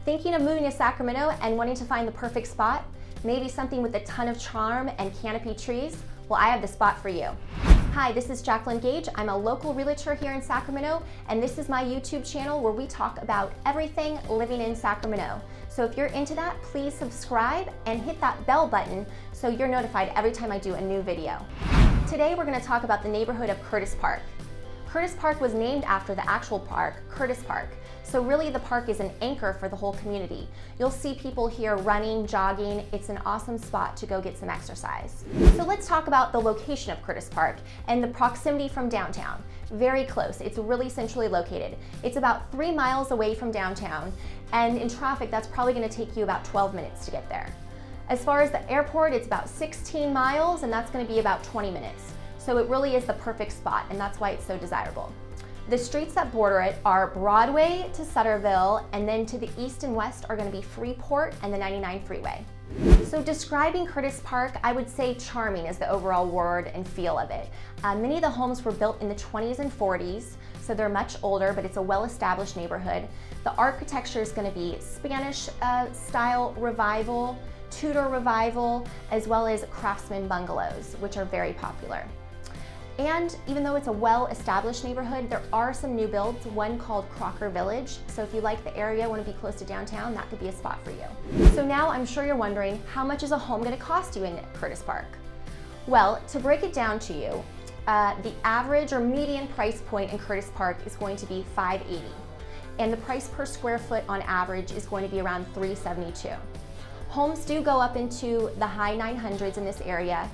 Thinking of moving to Sacramento and wanting to find the perfect spot? Maybe something with a ton of charm and canopy trees? Well, I have the spot for you. Hi, this is Jacqueline Gage. I'm a local realtor here in Sacramento, and this is my YouTube channel where we talk about everything living in Sacramento. So if you're into that, please subscribe and hit that bell button so you're notified every time I do a new video. Today we're going to talk about the neighborhood of Curtis Park. Curtis Park was named after the actual park, Curtis Park. So really the park is an anchor for the whole community. You'll see people here running, jogging. It's an awesome spot to go get some exercise. So let's talk about the location of Curtis Park and the proximity from downtown. Very close. It's really centrally located. It's about 3 miles away from downtown, and in traffic that's probably going to take you about 12 minutes to get there. As far as the airport, it's about 16 miles, and that's going to be about 20 minutes. So it really is the perfect spot, and that's why it's so desirable. The streets that border it are Broadway to Sutterville, and then to the east and west are going to be Freeport and the 99 freeway. So describing Curtis Park, I would say charming is the overall word and feel of it. Many of the homes were built in the 20s and 40s, so they're much older, but it's a well-established neighborhood. The architecture is going to be Spanish style revival, Tudor revival, as well as craftsman bungalows, which are very popular. And even though it's a well-established neighborhood, there are some new builds, one called Crocker Village. So if you like the area, want to be close to downtown, that could be a spot for you. So now I'm sure you're wondering, how much is a home going to cost you in Curtis Park? Well, to break it down to you, the average or median price point in Curtis Park is going to be $580. And the price per square foot on average is going to be around $372. Homes do go up into the high 900s in this area,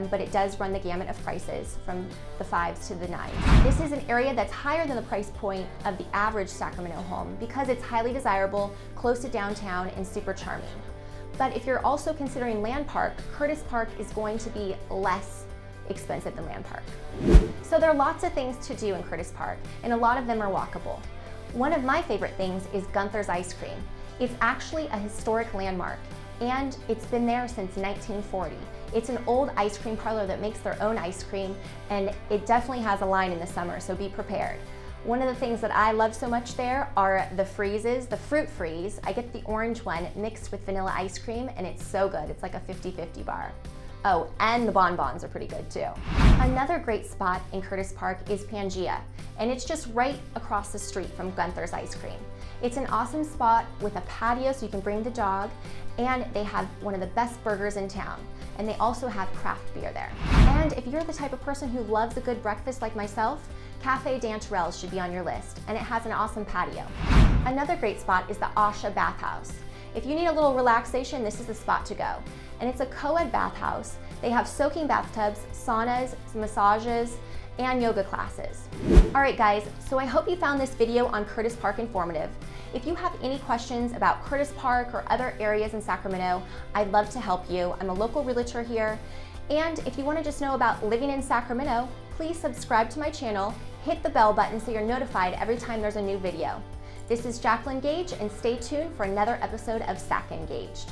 but it does run the gamut of prices from the 5s to the 9s. This is an area that's higher than the price point of the average Sacramento home because it's highly desirable, close to downtown, and super charming. But if you're also considering Land Park, Curtis Park is going to be less expensive than Land Park. So there are lots of things to do in Curtis Park, and a lot of them are walkable. One of my favorite things is Gunthers Ice Cream. It's actually a historic landmark, and it's been there since 1940. It's an old ice cream parlor that makes their own ice cream, and it definitely has a line in the summer, so be prepared. One of the things that I love so much there are the freezes, the fruit freeze. I get the orange one mixed with vanilla ice cream, and it's so good. It's like a 50-50 bar. Oh, and the bonbons are pretty good too. Another great spot in Curtis Park is Pangaea, and it's just right across the street from Gunthers Ice Cream. It's an awesome spot with a patio so you can bring the dog, and they have one of the best burgers in town. And they also have craft beer there. And if you're the type of person who loves a good breakfast like myself, Cafe Danterelle's should be on your list, and it has an awesome patio. Another great spot is the Asha Bathhouse. If you need a little relaxation, this is the spot to go. And it's a co-ed bathhouse. They have soaking bathtubs, saunas, massages, and yoga classes. All right guys, so I hope you found this video on Curtis Park informative. If you have any questions about Curtis Park or other areas in Sacramento, I'd love to help you. I'm a local realtor here. And if you want to just know about living in Sacramento, please subscribe to my channel, hit the bell button so you're notified every time there's a new video. This is Jacqueline Gage, and stay tuned for another episode of Sac Engaged.